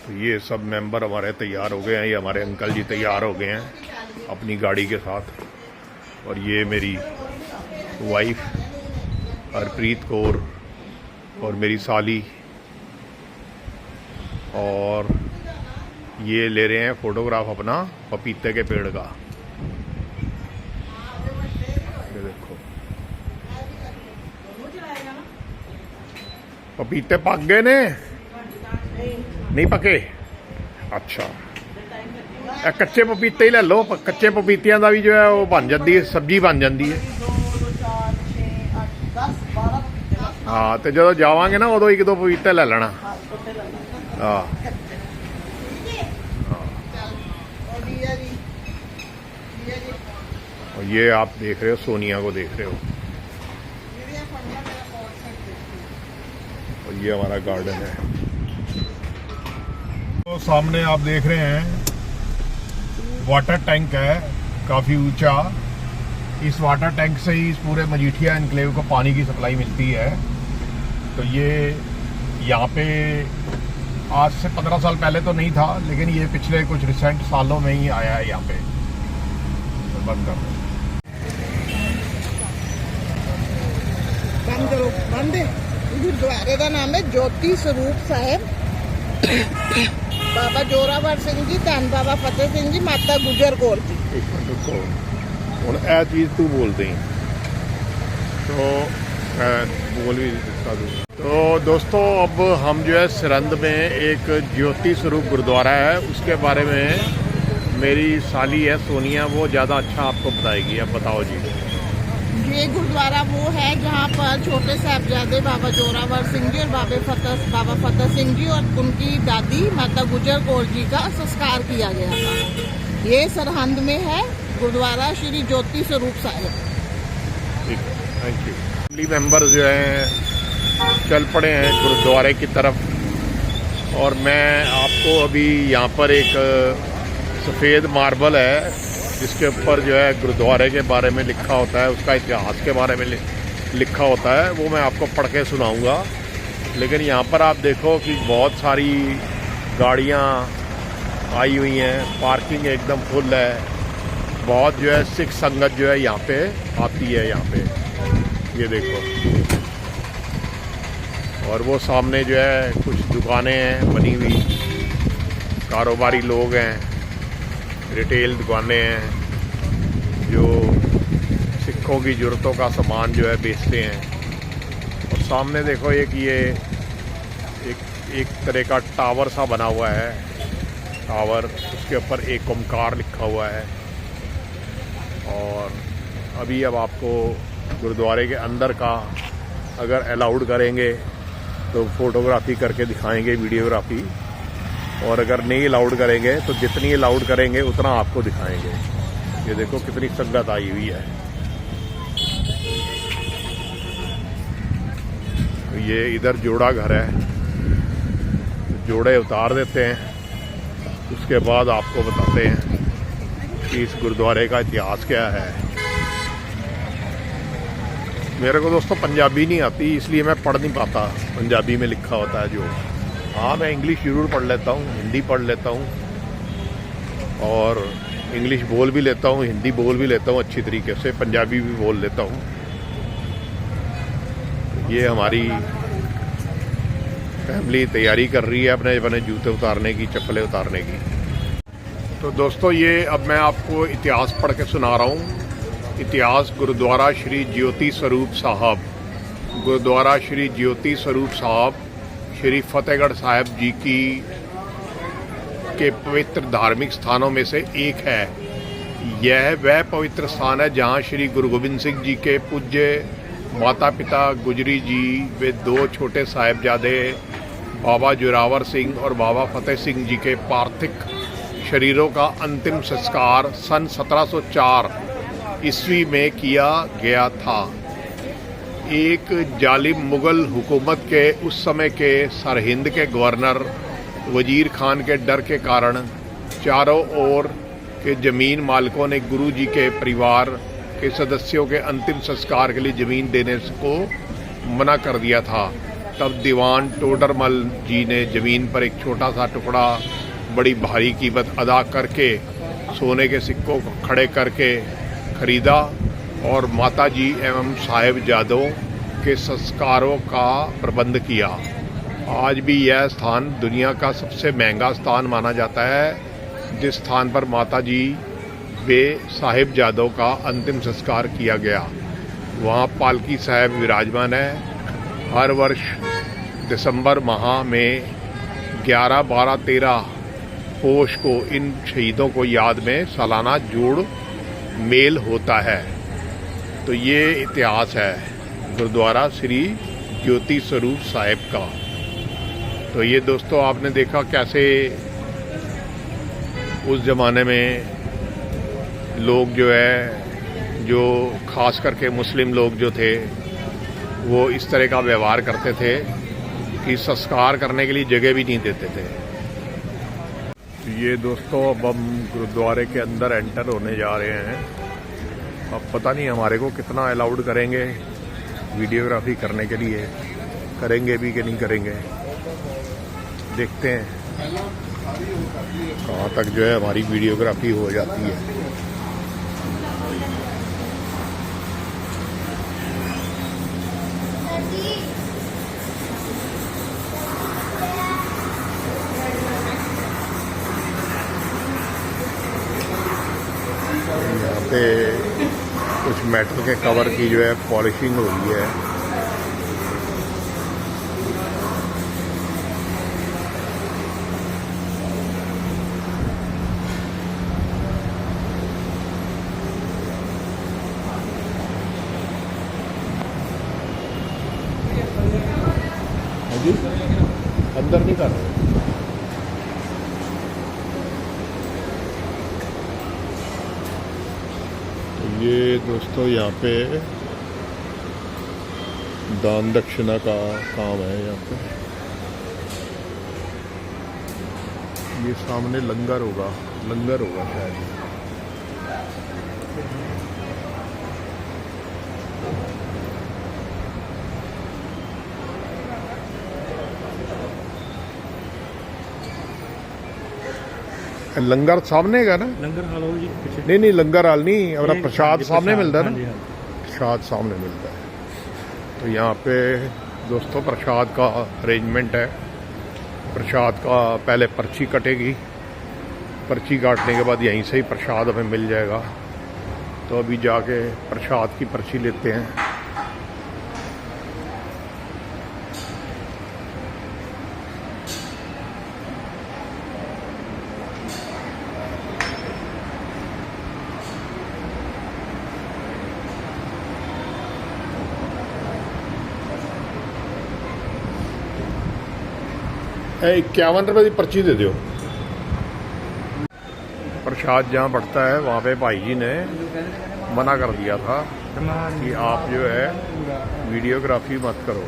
तो ये सब मेंबर हमारे तैयार हो गए हैं। ये हमारे अंकल जी तैयार हो गए हैं अपनी गाड़ी के साथ। और ये मेरी वाइफ हरप्रीत कौर और मेरी साली, और ये ले रहे हैं फोटोग्राफ अपना पपीते के पेड़ का। ये देखो पपीते पक गए ने, नहीं पके? अच्छा, कच्चे पपीते ही ले लो। कच्चे पपीतियां का भी जो है वो बन जाती है, सब्जी बन जाती है। हाँ, तो जो जावांगे ना उदो एक दो पपीते ले लेना। हाँ, और ये आप देख रहे हो, सोनिया को देख रहे हो। और ये हमारा गार्डन है। तो सामने आप देख रहे हैं वाटर टैंक है, काफ़ी ऊंचा। इस वाटर टैंक से ही इस पूरे मजीठिया एनक्लेव को पानी की सप्लाई मिलती है। तो ये यहाँ पे आज से 15 साल पहले तो नहीं था, लेकिन ये पिछले कुछ रिसेंट सालों में ही आया है यहाँ पे। तो बंद कर करो, बंद है। गुरुद्वारे का नाम है ज्योति स्वरूप साहिब। बाबा जोरावर सिंह जी, धन बाबा फतेह सिंह जी, माता गुजर कौर जी। एक मिनट रुको, और यह चीज़ तू बोल दी तो बोल भी दिखा दूँ। तो दोस्तों, अब हम जो है सरहंद में एक ज्योति स्वरूप गुरुद्वारा है, उसके बारे में मेरी साली है सोनिया, वो ज़्यादा अच्छा आपको बताएगी। अब बताओ जी। ये गुरुद्वारा वो है जहाँ पर छोटे साहिबजादे बाबा जोरावर सिंह जी और बाबा फतेह सिंह जी और उनकी दादी माता गुजर कौर जी का संस्कार किया गया था। ये सरहंद में है गुरुद्वारा श्री ज्योति स्वरूप साहिब। ठीक है, थैंक यू। फैमिली मेंबर जो हैं चल पड़े हैं गुरुद्वारे की तरफ। और मैं आपको अभी यहाँ पर एक सफ़ेद मार्बल है जिसके ऊपर जो है गुरुद्वारे के बारे में लिखा होता है, उसका इतिहास के बारे में लिखा होता है, वो मैं आपको पढ़ के सुनाऊँगा। लेकिन यहाँ पर आप देखो कि बहुत सारी गाड़ियाँ आई हुई हैं, पार्किंग एकदम फुल है। बहुत जो है सिख संगत जो है यहाँ पे आती है यहाँ पे, ये देखो। और वो सामने जो है कुछ दुकानें हैं बनी हुई, कारोबारी लोग हैं, रिटेल दुकानें हैं जो सिखों की ज़रूरतों का सामान जो है बेचते हैं। और सामने देखो एक एक तरह का टावर सा बना हुआ है, टावर, उसके ऊपर एक ओमकार लिखा हुआ है। और अभी अब आपको गुरुद्वारे के अंदर का अगर अलाउड करेंगे तो फ़ोटोग्राफी करके दिखाएंगे, वीडियोग्राफी। और अगर नहीं अलाउड करेंगे तो जितनी अलाउड करेंगे उतना आपको दिखाएंगे। ये देखो कितनी संगत आई हुई है। तो ये इधर जोड़ा घर है, जोड़े उतार देते हैं, उसके बाद आपको बताते हैं कि इस गुरुद्वारे का इतिहास क्या है। मेरे को दोस्तों पंजाबी नहीं आती, इसलिए मैं पढ़ नहीं पाता पंजाबी में लिखा होता है जो। हाँ, मैं इंग्लिश ज़रूर पढ़ लेता हूँ, हिंदी पढ़ लेता हूँ, और इंग्लिश बोल भी लेता हूँ, हिंदी बोल भी लेता हूँ अच्छी तरीके से, पंजाबी भी बोल लेता हूँ। ये हमारी फैमिली तैयारी कर रही है अपने अपने जूते उतारने की, चप्पलें उतारने की। तो दोस्तों, ये अब मैं आपको इतिहास पढ़ के सुना रहा हूँ। इतिहास गुरुद्वारा श्री ज्योति स्वरूप साहब। गुरुद्वारा श्री ज्योति स्वरूप साहब श्री फतेहगढ़ साहिब जी के पवित्र धार्मिक स्थानों में से एक है। यह वह पवित्र स्थान है जहां श्री गुरु गोबिंद सिंह जी के पूज्य माता पिता गुजरी जी वे दो छोटे साहिबजादे बाबा जोरावर सिंह और बाबा फतेह सिंह जी के पार्थिव शरीरों का अंतिम संस्कार सन 1704 ईस्वी में किया गया था। एक जालिम मुगल हुकूमत के उस समय के सरहिंद के गवर्नर वजीर खान के डर के कारण चारों ओर के ज़मीन मालिकों ने गुरु जी के परिवार के सदस्यों के अंतिम संस्कार के लिए ज़मीन देने को मना कर दिया था। तब दीवान टोडरमल जी ने ज़मीन पर एक छोटा सा टुकड़ा बड़ी भारी कीमत अदा करके सोने के सिक्कों को खड़े करके खरीदा और माता जी एवं साहिबजादों के संस्कारों का प्रबंध किया। आज भी यह स्थान दुनिया का सबसे महंगा स्थान माना जाता है, जिस स्थान पर माता जी वे साहिबजादों का अंतिम संस्कार किया गया। वहाँ पालकी साहब विराजमान है। हर वर्ष दिसंबर माह में 11, 12, 13 पोष को इन शहीदों को याद में सालाना जोड़ मेल होता है। तो ये इतिहास है गुरुद्वारा श्री ज्योति स्वरूप साहिब का। तो ये दोस्तों आपने देखा कैसे उस ज़माने में लोग जो है, जो खास करके मुस्लिम लोग जो थे वो इस तरह का व्यवहार करते थे कि संस्कार करने के लिए जगह भी नहीं देते थे। ये दोस्तों अब हम गुरुद्वारे के अंदर एंटर होने जा रहे हैं। अब पता नहीं हमारे को कितना अलाउड करेंगे वीडियोग्राफी करने के लिए, करेंगे भी कि नहीं करेंगे, देखते हैं कहाँ तक जो है हमारी वीडियोग्राफी हो जाती है। यहाँ पे कुछ मेटल के कवर की जो है पॉलिशिंग हो रही है। अंदर नहीं कर रहे। तो ये दोस्तों यहाँ पे दान दक्षिणा का काम है। यहाँ पे ये सामने लंगर होगा शायद। लंगर सामने का ना, लंगर हाल हो जी पीछे। नहीं लंगर हाल नहीं, हमारा प्रसाद सामने मिलता है हाँ ना, जी, हाँ। प्रसाद सामने मिलता है। तो यहाँ पे दोस्तों प्रसाद का अरेंजमेंट है। प्रसाद का पहले पर्ची कटेगी, पर्ची काटने के बाद यहीं से ही प्रसाद हमें मिल जाएगा। तो अभी जाके प्रसाद की पर्ची लेते हैं। ₹51 की पर्ची दे दो। प्रसाद जहाँ बढ़ता है वहाँ पे भाई जी ने मना कर दिया था कि आप जो है वीडियोग्राफी मत करो।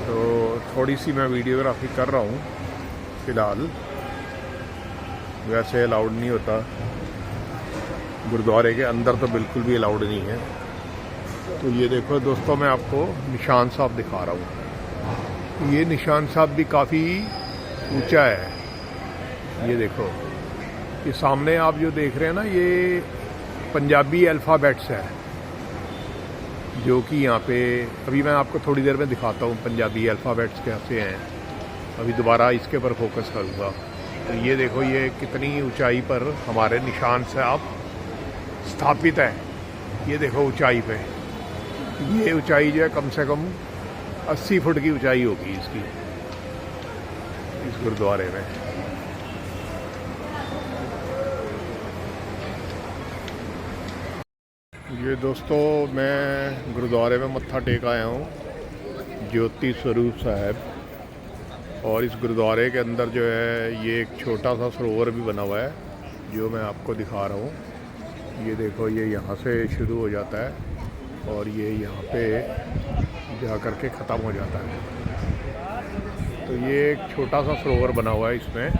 तो थोड़ी सी मैं वीडियोग्राफी कर रहा हूँ फ़िलहाल। वैसे अलाउड नहीं होता गुरुद्वारे के अंदर, तो बिल्कुल भी अलाउड नहीं है। तो ये देखो दोस्तों, मैं आपको निशान साहब दिखा रहा हूँ। ये निशान साहब भी काफ़ी ऊंचा है। ये देखो, ये सामने आप जो देख रहे हैं ना, ये पंजाबी अल्फ़ाबेट्स है, जो कि यहाँ पे अभी मैं आपको थोड़ी देर में दिखाता हूँ पंजाबी अल्फ़ाबेट्स कैसे हैं। अभी दोबारा इसके ऊपर फोकस करूँगा। तो ये देखो, ये कितनी ऊंचाई पर हमारे निशान साहब स्थापित है। ये देखो ऊंचाई पे, ये ऊंचाई जो है कम से कम 80 फुट की ऊंचाई होगी इसकी, इस गुरुद्वारे में। ये दोस्तों, मैं गुरुद्वारे में मत्था टेक आया हूँ ज्योति स्वरूप साहब। और इस गुरुद्वारे के अंदर जो है ये एक छोटा सा सरोवर भी बना हुआ है, जो मैं आपको दिखा रहा हूँ। ये देखो, ये यहाँ से शुरू हो जाता है और ये यहाँ पे जा कर के ख़त्म हो जाता है। तो ये एक छोटा सा सरोवर बना हुआ है, इसमें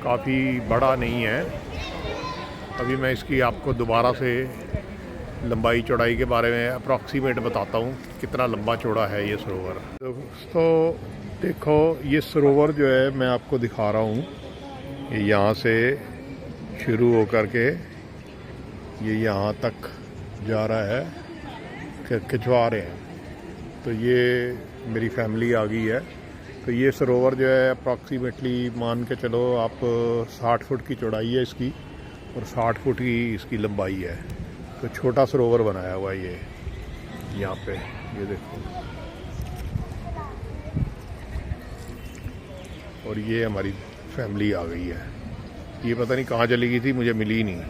काफ़ी बड़ा नहीं है। अभी मैं इसकी आपको दोबारा से लंबाई चौड़ाई के बारे में अप्रॉक्सीमेट बताता हूँ कितना लंबा चौड़ा है ये सरोवर। दोस्तों देखो, ये सरोवर जो है मैं आपको दिखा रहा हूँ, ये यहाँ से शुरू होकर के ये यहाँ तक जा रहा है, खिंचवा रहे हैं। तो ये मेरी फैमिली आ गई है। तो ये सरोवर जो है अप्रॉक्सीमेटली मान के चलो आप 60 फुट की चौड़ाई है इसकी और 60 फुट की इसकी लंबाई है। तो छोटा सरोवर बनाया हुआ है ये यहाँ पे, ये देखो। और ये हमारी फैमिली आ गई है। ये पता नहीं कहाँ चली गई थी, मुझे मिली ही नहीं।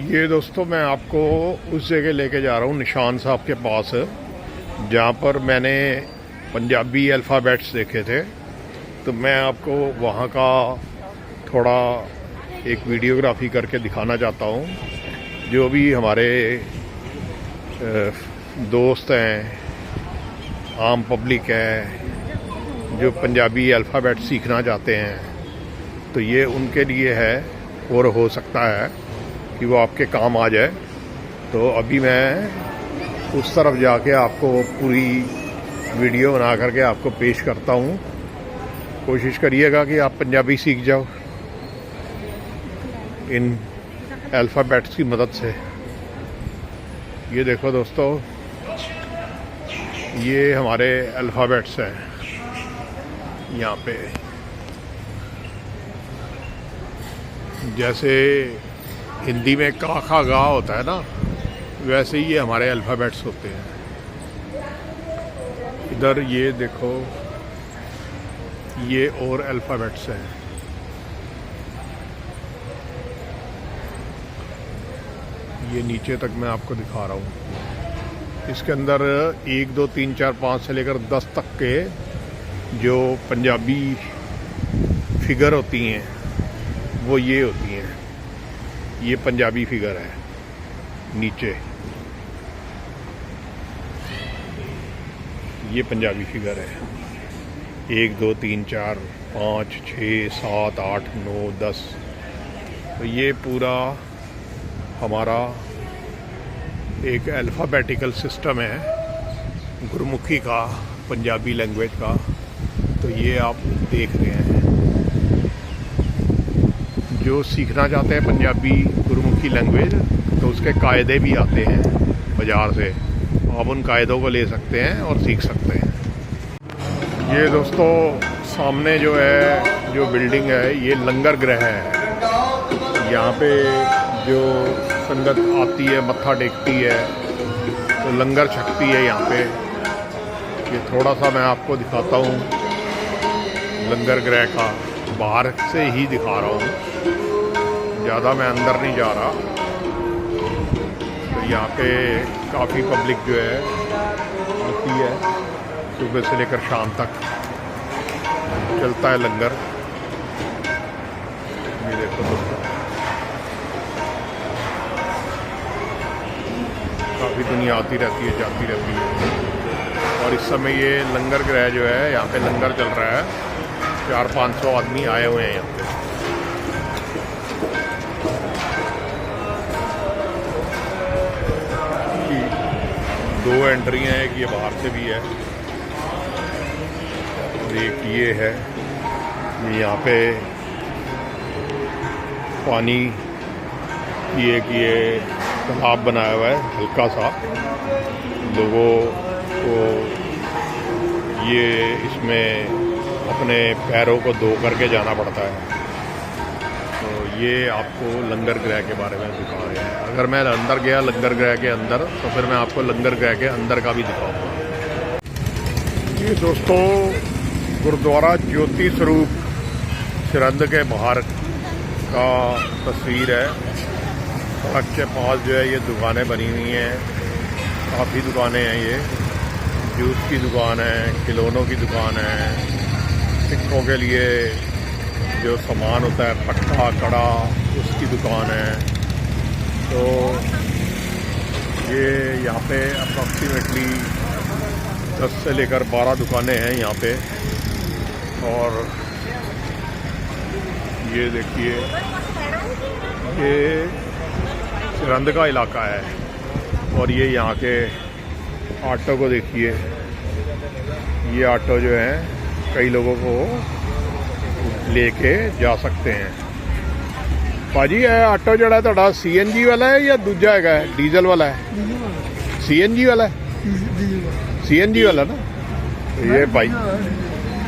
ये दोस्तों मैं आपको उस जगह लेके जा रहा हूँ, निशान साहब के पास, जहाँ पर मैंने पंजाबी अल्फ़ाबेट्स देखे थे। तो मैं आपको वहाँ का थोड़ा एक वीडियोग्राफी करके दिखाना चाहता हूँ। जो भी हमारे दोस्त हैं, आम पब्लिक है, जो पंजाबी अल्फ़ाबेट सीखना चाहते हैं, तो ये उनके लिए है और हो सकता है कि वो आपके काम आ जाए। तो अभी मैं उस तरफ जाके आपको पूरी वीडियो बना करके आपको पेश करता हूँ। कोशिश करिएगा कि आप पंजाबी सीख जाओ इन अल्फ़ाबेट्स की मदद से। ये देखो दोस्तों, ये हमारे अल्फ़ाबेट्स हैं यहाँ पे। जैसे हिंदी में का खा गा होता है ना, वैसे ही ये हमारे अल्फ़ाबेट्स होते हैं। इधर ये देखो, ये और अल्फ़ाबेट्स हैं। ये नीचे तक मैं आपको दिखा रहा हूँ। इसके अंदर 1 2 3 4 5 से लेकर 10 तक के जो पंजाबी फिगर होती हैं वो ये होती हैं। ये पंजाबी फिगर है नीचे, ये पंजाबी फिगर है। 1 2 3 4 5 6 7 8 9 10। तो ये पूरा हमारा एक अल्फ़ाबेटिकल सिस्टम है गुरमुखी का, पंजाबी लैंग्वेज का। तो ये आप देख रहे हैं। जो सीखना चाहते हैं पंजाबी गुरमुखी लैंग्वेज, तो उसके कायदे भी आते हैं बाज़ार से। आप उन कायदों को ले सकते हैं और सीख सकते हैं। ये दोस्तों सामने जो है, जो बिल्डिंग है, ये लंगर गृह है। यहाँ पे जो संगत आती है, मत्था टेकती है, तो लंगर छकती है यहाँ पे। ये थोड़ा सा मैं आपको दिखाता हूँ लंगर गृह का, बाहर से ही दिखा रहा हूँ, ज़्यादा मैं अंदर नहीं जा रहा। तो यहाँ पे काफ़ी पब्लिक जो है आती है, सुबह से लेकर शाम तक चलता है लंगर। ये देखो दोस्तों, काफ़ी दुनिया आती रहती है, जाती रहती है। और इस समय ये लंगर गृह जो है, यहाँ पे लंगर चल रहा है। 400-500 आदमी आए हुए हैं यहाँ पे। दो एंट्रियाँ हैं, एक ये बाहर से भी है और एक ये है। यहाँ पे पानी की एक ये तालाब बनाया हुआ है हल्का सा। लोगों को ये इसमें अपने पैरों को धो करके जाना पड़ता है। तो ये आपको लंगर गृह के बारे में दिखा रहे हैं। अगर मैं अंदर गया लंगर गृह के अंदर, तो फिर मैं आपको लंगर गृह के अंदर का भी दिखाऊंगा। ये दोस्तों गुरुद्वारा ज्योति स्वरूप सरहंद के बाहर का तस्वीर है। सड़क के पास जो है ये दुकानें बनी हुई हैं, काफ़ी दुकानें हैं। ये जूस की दुकान है, खिलौनों की दुकान है, सिक्कों के लिए जो सामान होता है, पट्टा कड़ा, उसकी दुकान है। तो ये यहाँ पे अप्रॉक्सीमेटली 10 से लेकर 12 दुकानें हैं यहाँ पे। और ये देखिए, ये सरहंद का इलाका है। और ये यहाँ के ऑटो को देखिए, ये ऑटो जो है कई लोगों को लेके जा सकते हैं। भाजी ये ऑटो जड़ा ਤੁਹਾਡਾ CNG वाला है या दूजा है डीजल वाला है? CNG वाला है, CNG वाला ना। तो ये भाई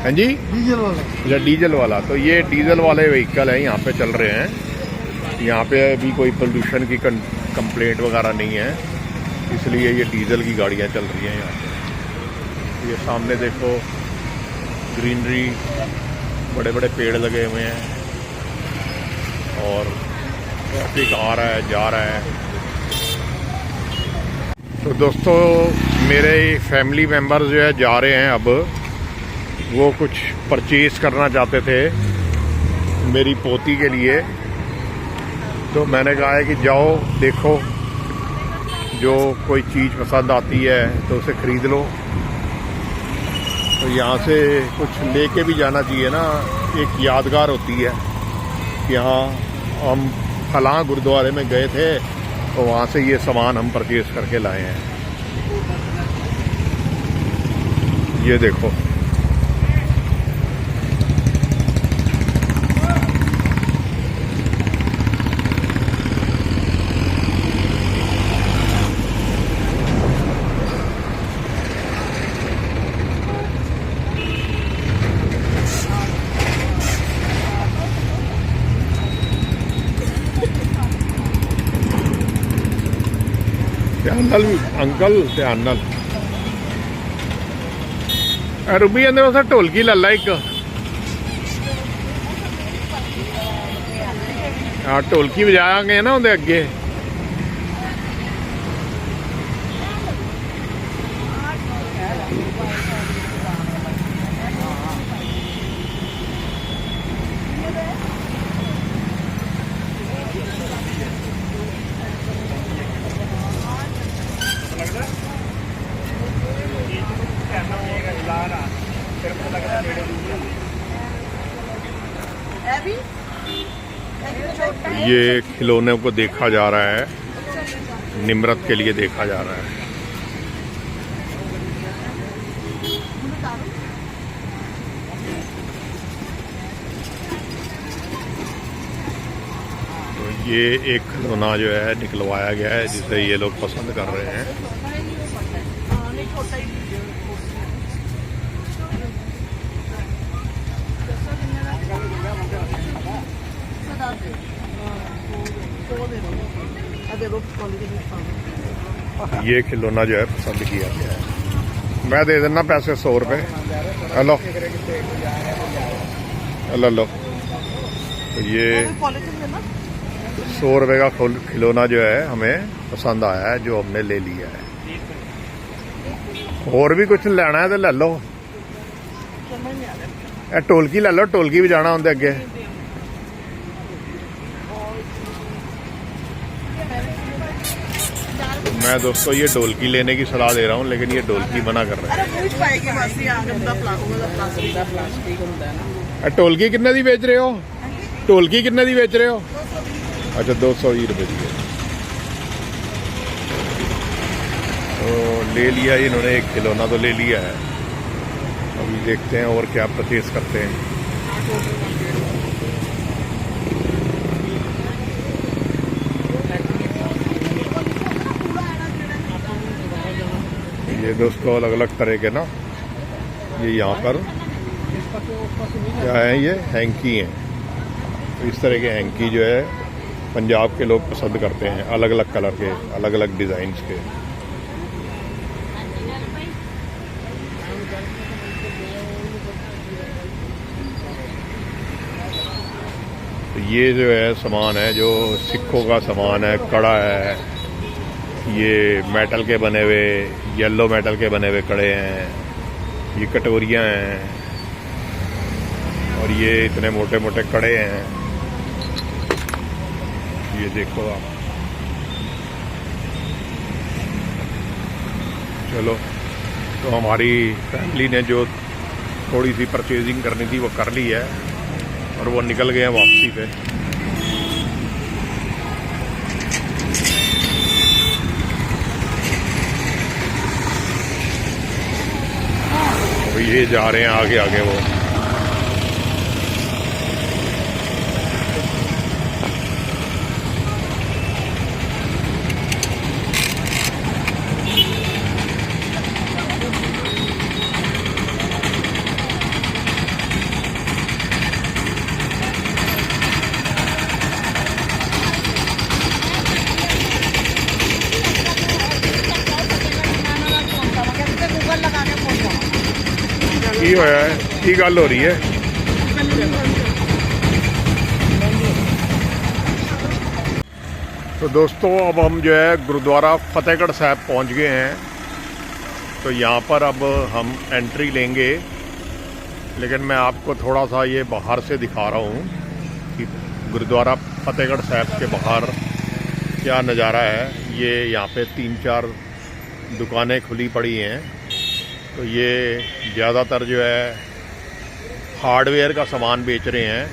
हाँ जी डीजल वाला। अच्छा डीजल वाला, तो ये डीजल वाले व्हीकल हैं यहाँ पे चल रहे हैं। यहाँ पे अभी कोई पोल्यूशन की कंप्लेंट वगैरह नहीं है, इसलिए ये डीजल की गाड़ियाँ चल रही हैं यहाँ पे। ये सामने देखो ग्रीनरी, बड़े बड़े पेड़ लगे हुए हैं और ट्रैफिक आ रहा है जा रहा है। तो दोस्तों मेरे फैमिली मेम्बर्स जो है जा रहे हैं, अब वो कुछ परचेज करना चाहते थे मेरी पोती के लिए। तो मैंने कहा है कि जाओ देखो, जो कोई चीज़ पसंद आती है तो उसे ख़रीद लो। तो यहाँ से कुछ लेके भी जाना चाहिए ना, एक यादगार होती है कि हाँ हम फलां गुरुद्वारे में गए थे तो वहाँ से ये सामान हम परचेज करके लाए हैं। ये देखो ध्यान नाल अंकल, ध्यान नाल। रुबी अंदर उस ढोलकी ला ला एक। हाँ ढोलकी बजाएंगे ना उनके अगे। ये खिलौने को देखा जा रहा है, निम्रत के लिए देखा जा रहा है। तो ये एक खिलौना जो है निकलवाया गया है जिसे ये लोग पसंद कर रहे हैं। ये खिलौना जो है पसंद किया गया है। मैं दे देना पैसे 100 रुपये। हेलो हेलो लो। तो ये 100 रुपये का खिलौना जो है हमें पसंद आया है, जो हमने ले लिया है। और भी कुछ लेना है तो ले लो। ढोलकी ले लो, ढोलकी भी जाना उनके अगे। मैं दोस्तों ये ढोलकी लेने की सलाह दे रहा हूँ, लेकिन ये ढोलकी मना कर रहे हैं। ढोलकी कितने दी बेच रहे हो? ढोलकी कितने दी बेच रहे हो? अच्छा 220 रुपये की है। तो ले लिया इन्होंने, एक खिलौना तो ले लिया है। अभी देखते हैं और क्या परचेज करते हैं। ये दोस्तों अलग अलग तरह के ना, ये यहाँ पर क्या है, ये हैंकी हैं। तो इस तरह के हैंकी जो है पंजाब के लोग पसंद करते हैं, अलग अलग कलर के, अलग अलग डिज़ाइंस के। तो ये जो है सामान है, जो सिक्कों का सामान है, कड़ा है, ये मेटल के बने हुए, येलो मेटल के बने हुए कड़े हैं, ये कटोरियाँ हैं और ये इतने मोटे मोटे कड़े हैं। ये देखो आप। चलो, तो हमारी फैमिली ने जो थोड़ी सी परचेजिंग करनी थी वो कर ली है और वो निकल गए हैं वापसी पे। ये जा रहे हैं आगे आगे वो। की होया है, की गल हो रही है? तो दोस्तों अब हम जो है गुरुद्वारा फतेहगढ़ साहब पहुंच गए हैं। तो यहाँ पर अब हम एंट्री लेंगे, लेकिन मैं आपको थोड़ा सा ये बाहर से दिखा रहा हूँ कि गुरुद्वारा फतेहगढ़ साहब के बाहर क्या नज़ारा है। ये यहाँ पे 3-4 दुकानें खुली पड़ी हैं। तो ये ज़्यादातर जो है हार्डवेयर का सामान बेच रहे हैं,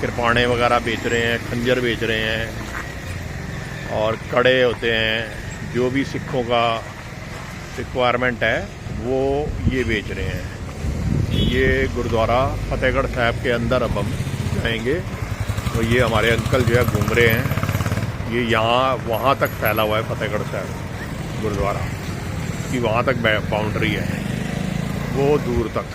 कृपाणे वगैरह बेच रहे हैं, खंजर बेच रहे हैं और कड़े होते हैं। जो भी सिखों का रिक्वायरमेंट है वो ये बेच रहे हैं। ये गुरुद्वारा फतेहगढ़ साहब के अंदर अब हम जाएंगे। तो ये हमारे अंकल जो है घूम रहे हैं। ये यहाँ वहाँ तक फैला हुआ है फतेहगढ़ साहब गुरुद्वारा कि वहाँ तक बाउंड्री है, वो दूर तक।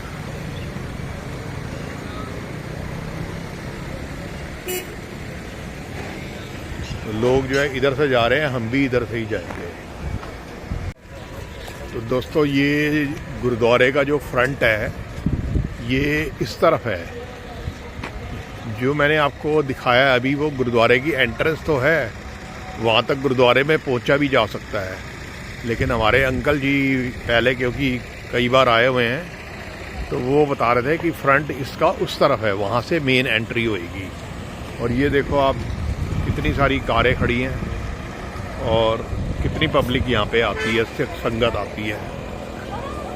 तो लोग जो है इधर से जा रहे हैं, हम भी इधर से ही जाएंगे। तो दोस्तों ये गुरुद्वारे का जो फ्रंट है ये इस तरफ है। जो मैंने आपको दिखाया है अभी वो गुरुद्वारे की एंट्रेंस तो है, वहाँ तक गुरुद्वारे में पहुँचा भी जा सकता है। लेकिन हमारे अंकल जी पहले क्योंकि कई बार आए हुए हैं तो वो बता रहे थे कि फ्रंट इसका उस तरफ है, वहाँ से मेन एंट्री होएगी। और ये देखो आप कितनी सारी कारें खड़ी हैं और कितनी पब्लिक यहाँ पे आती है, सिर्फ संगत आती है।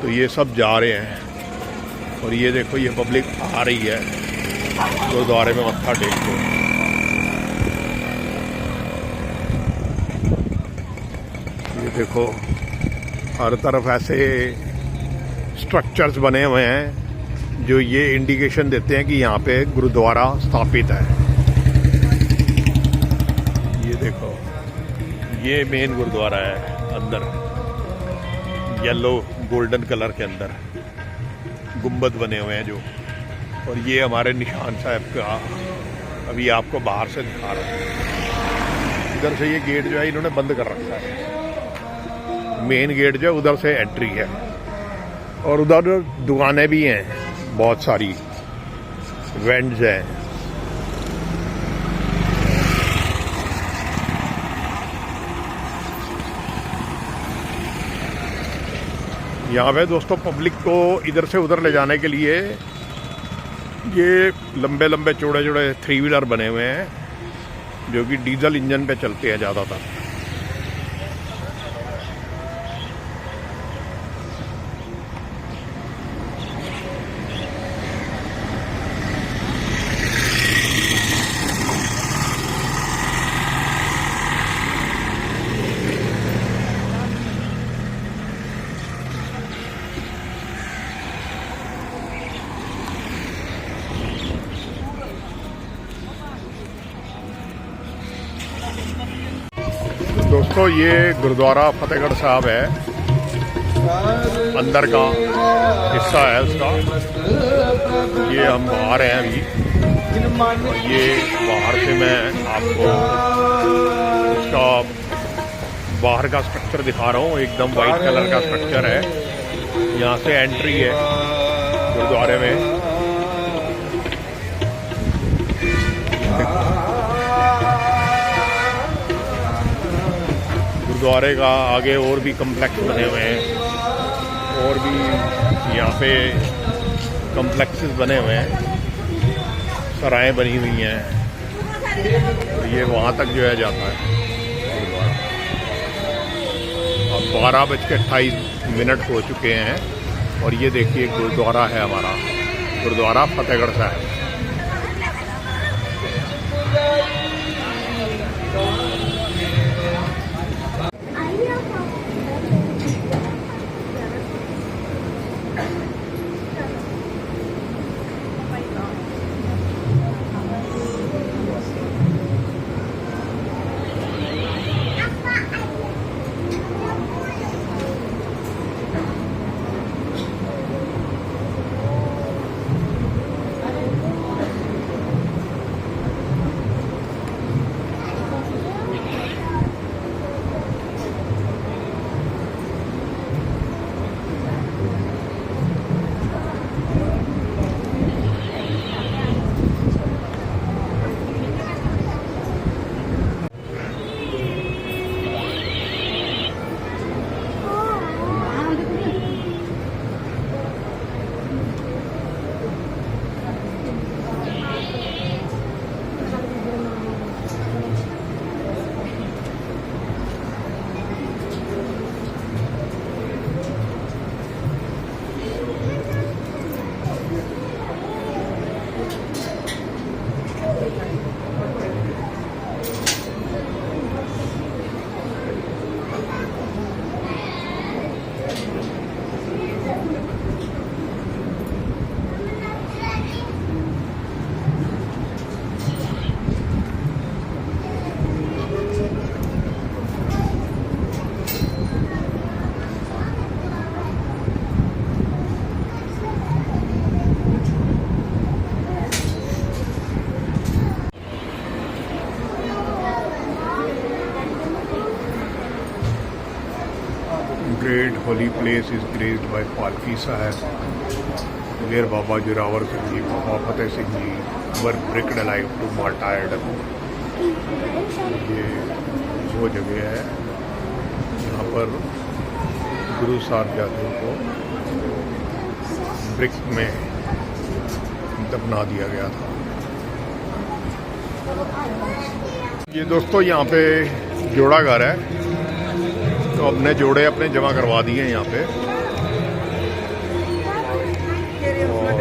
तो ये सब जा रहे हैं और ये देखो ये पब्लिक आ रही है गुरुद्वारे में मत्था टेक के। ये देखो हर तरफ ऐसे स्ट्रक्चर्स बने हुए हैं जो ये इंडिकेशन देते हैं कि यहाँ पे गुरुद्वारा स्थापित है। ये देखो ये मेन गुरुद्वारा है, अंदर येलो गोल्डन कलर के अंदर गुंबद बने हुए हैं जो। और ये हमारे निशान साहब का अभी आपको बाहर से दिखा रहा हूँ। इधर से ये गेट जो है इन्होंने बंद कर रखा है। मेन गेट जो है उधर से एंट्री है और उधर दुकानें भी हैं, बहुत सारी वेंड्स हैं। यहाँ पे दोस्तों पब्लिक को इधर से उधर ले जाने के लिए ये लंबे लंबे चौड़े चौड़े 3 व्हीलर बने हुए हैं जो कि डीजल इंजन पे चलते हैं ज़्यादातर। दोस्तों ये गुरुद्वारा फतेहगढ़ साहब है, अंदर का हिस्सा है उसका। ये हम बाहर हैं अभी और ये बाहर से मैं आपको उसका बाहर का स्ट्रक्चर दिखा रहा हूँ। एकदम वाइट कलर का स्ट्रक्चर है। यहाँ से एंट्री है गुरुद्वारे में। गुरुद्वारे का आगे और भी कम्प्लेक्स बने हुए हैं और भी यहाँ पे कम्प्लेक्सेस बने हुए हैं, सराएं बनी हुई हैं। तो ये वहाँ तक जो है जाता है गुरुद्वारा। अब 12:28 हो चुके हैं और ये देखिए गुरुद्वारा है हमारा, gurdwara Fatehgarh Sahib. sacred holy place is graced by Palki Sahib, where Baba Joravar Singh Ji, Baba Fateh Singh Ji were buried alive to martyred. ये वो जगह है जहाँ पर गुरु साहिबजादों को ब्रिक में दफना दिया गया था। ये दोस्तों यहाँ पे जोड़ा घर है, तो अपने जोड़े अपने जमा करवा दिए हैं यहाँ पे। और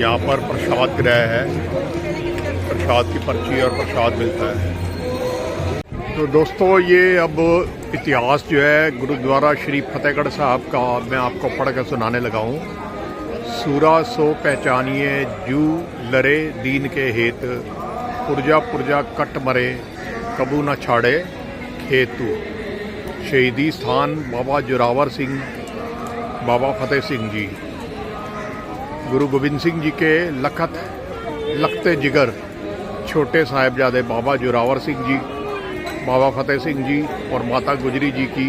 यहाँ पर प्रसाद गृह है, प्रसाद की पर्ची और प्रसाद मिलता है। तो दोस्तों ये अब इतिहास जो है गुरुद्वारा श्री फतेहगढ़ साहब का मैं आपको पढ़ कर सुनाने लगा हूँ। सूरा सो पहचानिए जू लरे दीन के हेत, पुरजा पुरजा कट मरे कबू न छाड़े खेतु। शहीदी स्थान बाबा जोरावर सिंह, बाबा फतेह सिंह जी। गुरु गोबिंद सिंह जी के लखते जिगर छोटे साहिबजादे बाबा जोरावर सिंह जी, बाबा फतेह सिंह जी और माता गुजरी जी की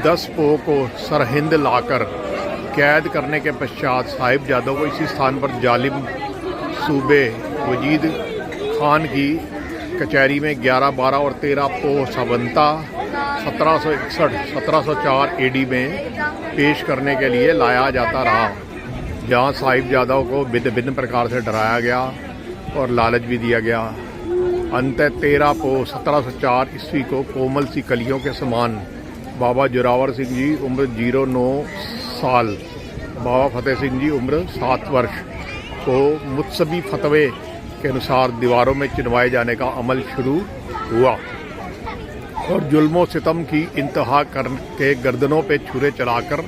10 पोह को सरहिंद लाकर कैद करने के पश्चात साहिबजादों को इसी स्थान पर जालिम सूबे वजीद खान की कचहरी में 11, 12 और 13 पोह सबंता 1761-1704 एडी में पेश करने के लिए लाया जाता रहा, जहां साहिबजादों को भिन्न प्रकार से डराया गया और लालच भी दिया गया। अंत 13 पोह 1704 ईस्वी को कोमल सी कलियों के समान बाबा जोरावर सिंह जी उम्र 09 साल, बाबा फतेह सिंह जी उम्र 7 वर्ष को मुत्सबी फतवे के अनुसार दीवारों में चिनवाए जाने का अमल शुरू हुआ और जुल्मों सितम की इंतहा करके गर्दनों पे छुरे चलाकर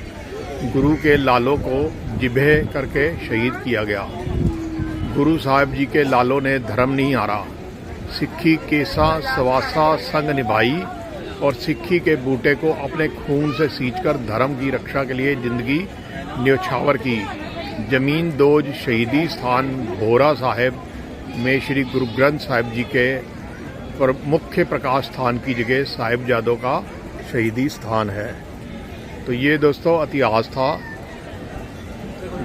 गुरु के लालों को जिबह करके शहीद किया गया। गुरु साहिब जी के लालों ने धर्म नहीं हारा, सिक्खी केसा सवासा संग निभाई और सिक्खी के बूटे को अपने खून से सींचकर धर्म की रक्षा के लिए जिंदगी न्योछावर की। जमीन दोज शहीदी स्थान भोरा साहिब में श्री गुरु ग्रंथ साहिब जी के मुख्य प्रकाश स्थान की जगह साहिबजादों का शहीदी स्थान है। तो ये दोस्तों इतिहास था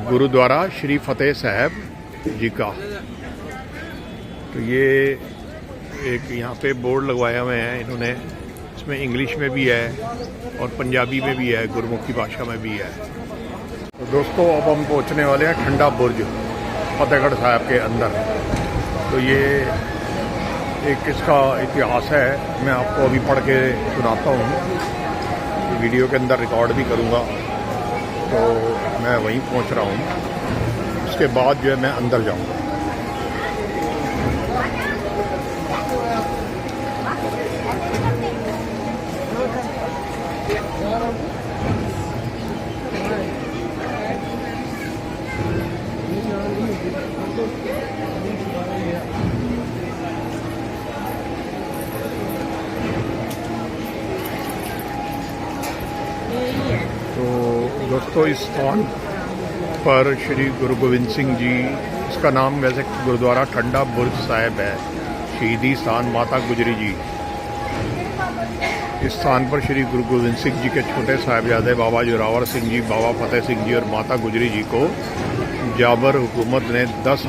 गुरुद्वारा श्री फतेह साहब जी का। तो ये एक यहाँ पे बोर्ड लगवाए हुए हैं इन्होंने, इसमें इंग्लिश में भी है और पंजाबी में भी है, गुरमुखी भाषा में भी है। तो दोस्तों अब हम पहुँचने वाले हैं ठंडा बुर्ज फतेहगढ़ साहब के अंदर। तो ये एक इसका इतिहास है, मैं आपको अभी पढ़ के सुनाता हूँ, वीडियो के अंदर रिकॉर्ड भी करूँगा। तो मैं वहीं पहुँच रहा हूँ, उसके बाद जो है मैं अंदर जाऊँगा। तो दोस्तों इस स्थान पर श्री गुरु गोबिंद सिंह जी, इसका नाम वैसे गुरुद्वारा ठंडा बुर्ज साहिब है, शहीदी स्थान माता गुजरी जी। इस स्थान पर श्री गुरु गोबिंद सिंह जी के छोटे साहिबजादे बाबा जोरावर सिंह जी, बाबा फतेह सिंह जी और माता गुजरी जी को जाबर हुकूमत ने 10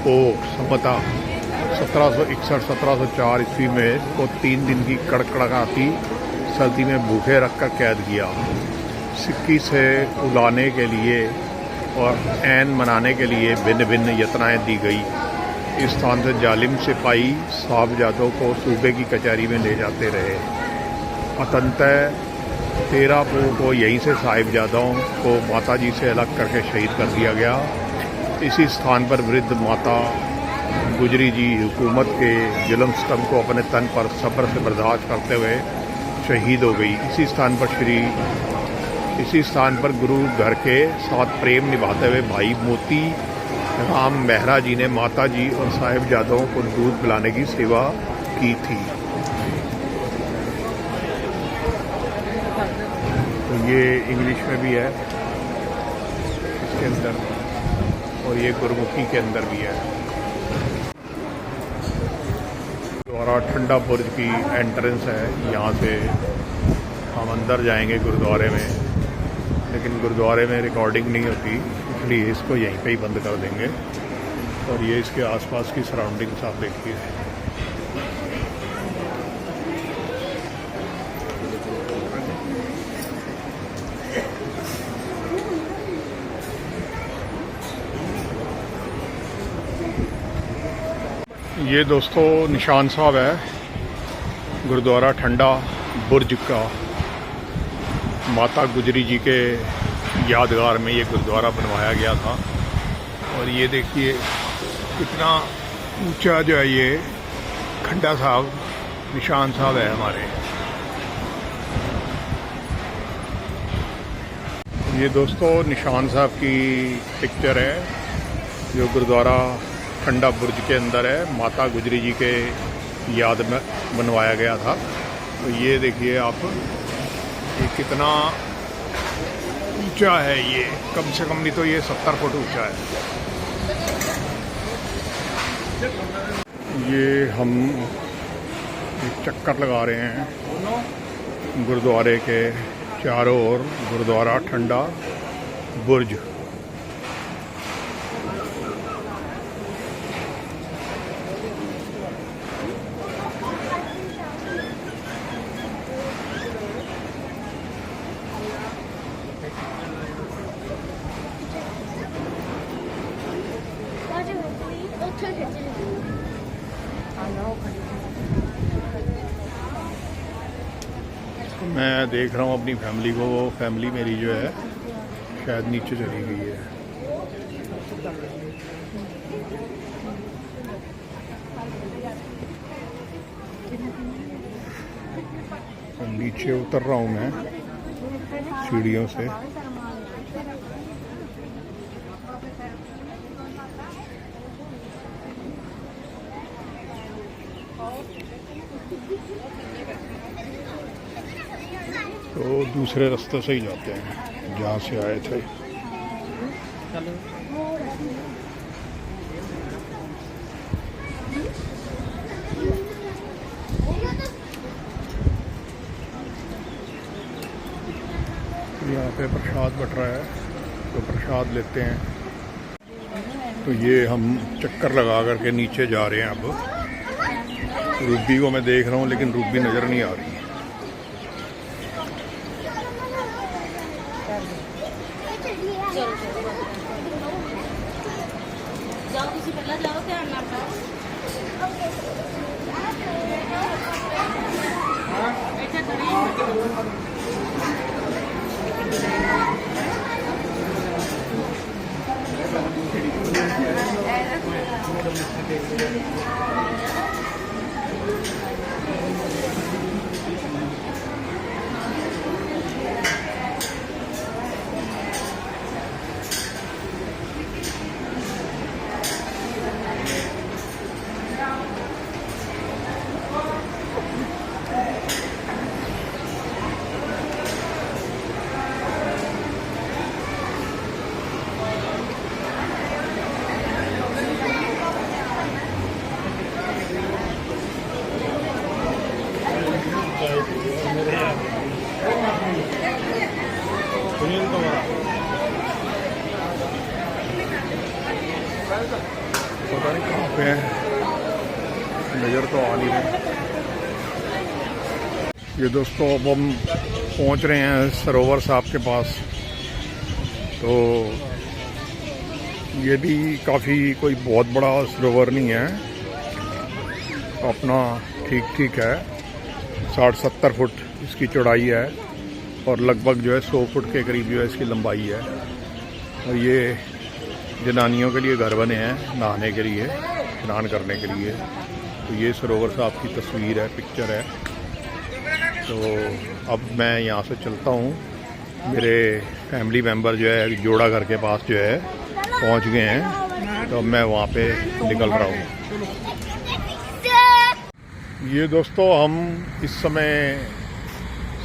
पोह समता 1761-1704 ईस्वी में को 3 दिन की कड़कड़ाती सर्दी में भूखे रखकर कैद किया। सिक्की से उलाने के लिए और ऐन मनाने के लिए भिन्न भिन्न यत्नाएं दी गई। इस स्थान से जालिम सिपाही साहिबजादों को सूबे की कचहरी में ले जाते रहे। अतंतः 13 पोह को यहीं से साहिबजादों को माता जी से अलग करके शहीद कर दिया गया। इसी स्थान पर वृद्ध माता गुजरी जी हुकूमत के जुल्म सितम को अपने तन पर सब्र से बर्दाश्त करते हुए शहीद हो गई। इसी स्थान पर गुरु घर के साथ प्रेम निभाते हुए भाई मोती राम मेहरा जी ने माता जी और साहिबजादों को दूध पिलाने की सेवा की थी। तो ये इंग्लिश में भी है इसके अंदर और ये गुरमुखी के अंदर भी है। द्वारा ठंडा बुर्ज की एंट्रेंस है, यहाँ से हम अंदर जाएंगे गुरुद्वारे में, लेकिन गुरुद्वारे में रिकॉर्डिंग नहीं होती, इसलिए इसको यहीं पे ही बंद कर देंगे। और ये इसके आसपास की सराउंडिंग्स आप देखिए। ये दोस्तों निशान साहब है गुरुद्वारा ठंडा बुर्ज का। माता गुजरी जी के यादगार में ये गुरुद्वारा बनवाया गया था। और ये देखिए कितना ऊंचा जो है ये खंडा साहब निशान साहब है हमारे। ये दोस्तों निशान साहब की पिक्चर है जो गुरुद्वारा ठंडा बुर्ज के अंदर है, माता गुजरी जी के याद में बनवाया गया था। तो ये देखिए आप, ये कितना ऊंचा है, ये कम से कम नहीं तो ये 70 फुट ऊंचा है। ये हम एक चक्कर लगा रहे हैं गुरुद्वारे के चारों ओर, गुरुद्वारा ठंडा बुर्ज। मैं देख रहा हूँ अपनी फैमिली को, वो फैमिली मेरी जो है शायद नीचे चली गई है। नीचे उतर रहा हूँ मैं सीढ़ियों से। तो दूसरे रास्ते से ही जाते हैं जहाँ से आए थे। यहाँ पे प्रसाद बट रहा है, तो प्रसाद लेते हैं। तो ये हम चक्कर लगा करके नीचे जा रहे हैं। अब रूबी को मैं देख रहा हूँ, लेकिन रूबी नज़र नहीं आ रही। जाओ किसी पहला जाओ, ध्यान ना पाओ। बैठे खड़े पता नहीं कहाँ पे है, नज़र तो आ नहीं रही। ये दोस्तों अब हम पहुँच रहे हैं सरोवर साहब के पास। तो ये भी काफ़ी कोई बहुत बड़ा सरोवर नहीं है, अपना ठीक ठीक है। 60-70 फुट इसकी चौड़ाई है और लगभग जो है 100 फुट के करीब जो है इसकी लंबाई है। और ये जनानियों के लिए घर बने हैं नहाने के लिए, स्नान करने के लिए। तो ये सरोवर साहब की तस्वीर है, पिक्चर है। तो अब मैं यहाँ से चलता हूँ। मेरे फैमिली मेम्बर जो है जोड़ा घर के पास जो है पहुँच गए हैं, तो अब मैं वहाँ पे निकल रहा हूँ। ये दोस्तों हम इस समय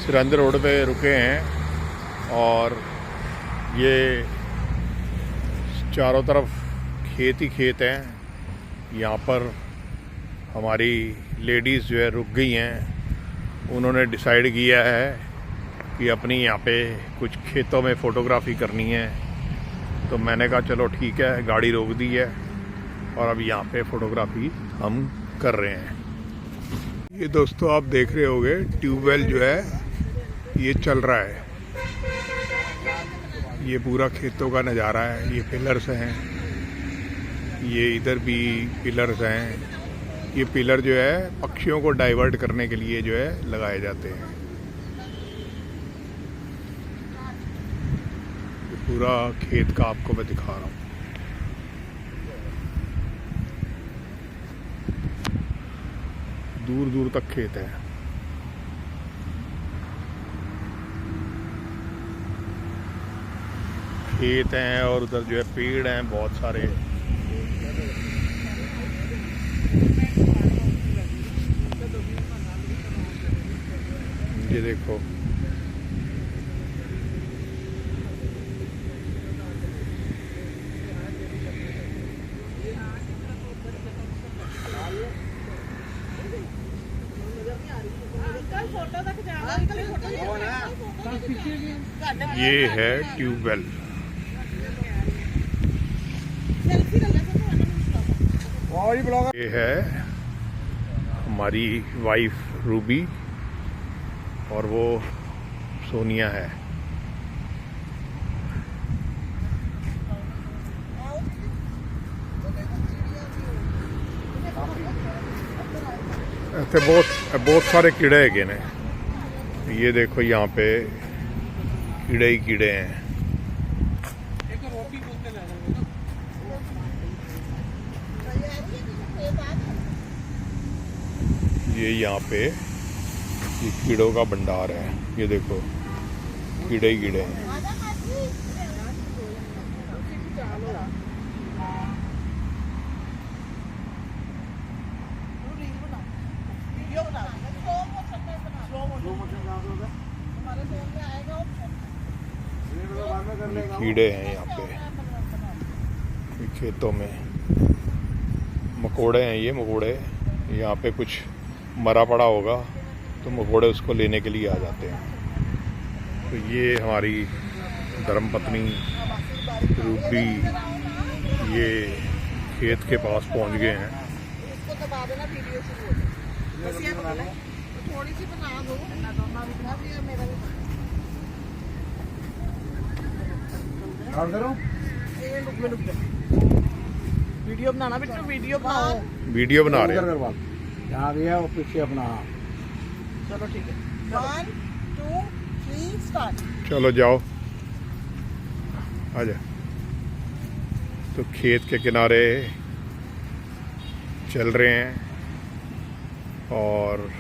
सिरंद रोड पे रुके हैं और ये चारों तरफ खेत ही खेत हैं। यहाँ पर हमारी लेडीज़ जो है रुक गई हैं। उन्होंने डिसाइड किया है कि अपनी यहाँ पे कुछ खेतों में फ़ोटोग्राफी करनी है, तो मैंने कहा चलो ठीक है, गाड़ी रोक दी है और अब यहाँ पे फ़ोटोग्राफी हम कर रहे हैं। ये दोस्तों आप देख रहे होंगे ट्यूबवेल जो है ये चल रहा है। ये पूरा खेतों का नज़ारा है। ये पिलर्स हैं, ये इधर भी पिलर्स हैं। ये पिलर जो है पक्षियों को डाइवर्ट करने के लिए जो है लगाए जाते हैं। ये पूरा खेत का आपको मैं दिखा रहा हूँ। दूर दूर तक खेत है। खेत हैं और उधर जो है पेड़ हैं बहुत सारे। ये देखो ये है ट्यूबवेल। ये है हमारी वाइफ रूबी और वो सोनिया है। ऐसे बहुत सारे कीड़े हैगे ने। ये देखो यहाँ पे कीड़े ही कीड़े हैं। ये यहाँ पे ये कीड़ों का भंडार है। ये देखो कीड़े ही कीड़े हैं। कीड़े हैं यहाँ पे ये खेतों में। मकोड़े हैं ये मकोड़े। यहाँ पे कुछ मरा पड़ा होगा तो मकोड़े उसको लेने के लिए आ जाते हैं। तो ये हमारी धर्मपत्नी रूबी ये खेत के पास पहुंच गए हैं। थोड़ी सी बना दो। वीडियो बनाना बिट्टू, वीडियो बनाओ। वीडियो बना रहे हैं। यहाँ भी है वो पीछे अपना। चलो ठीक है, 1 2 3 स्टार्ट। चलो जाओ आजा। तो खेत के किनारे चल रहे हैं और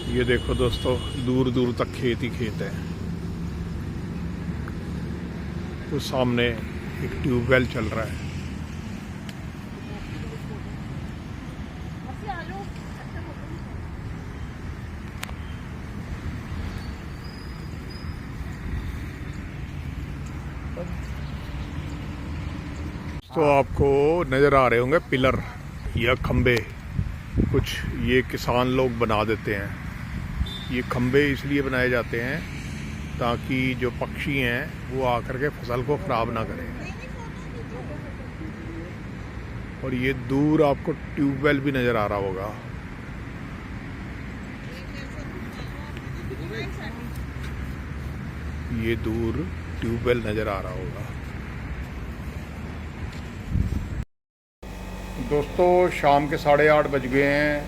ये देखो दोस्तों दूर दूर तक खेत ही खेत है। तो सामने एक ट्यूबवेल चल रहा है। तो आपको नज़र आ रहे होंगे पिलर या खंबे। कुछ ये किसान लोग बना देते हैं। ये खंबे इसलिए बनाए जाते हैं ताकि जो पक्षी हैं वो आकर के फसल को ख़राब ना करें। और ये दूर आपको ट्यूबवेल भी नज़र आ रहा होगा। ये दूर ट्यूबवेल नज़र आ रहा होगा। दोस्तों शाम के 8:30 बज गए हैं।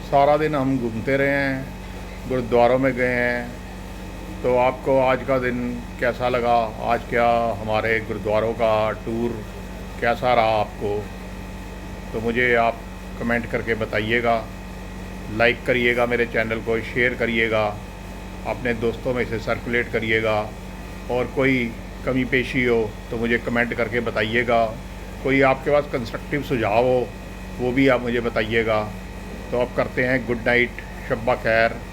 सारा दिन हम घूमते रहे हैं, गुरुद्वारों में गए हैं। तो आपको आज का दिन कैसा लगा? आज क्या हमारे गुरुद्वारों का टूर कैसा रहा आपको? तो मुझे आप कमेंट करके बताइएगा। लाइक करिएगा मेरे चैनल को, शेयर करिएगा, अपने दोस्तों में इसे सर्कुलेट करिएगा। और कोई कमी पेशी हो तो मुझे कमेंट करके बताइएगा। कोई आपके पास कंस्ट्रक्टिव सुझाव हो वो भी आप मुझे बताइएगा। तो अब करते हैं गुड नाइट, शब्बा खैर।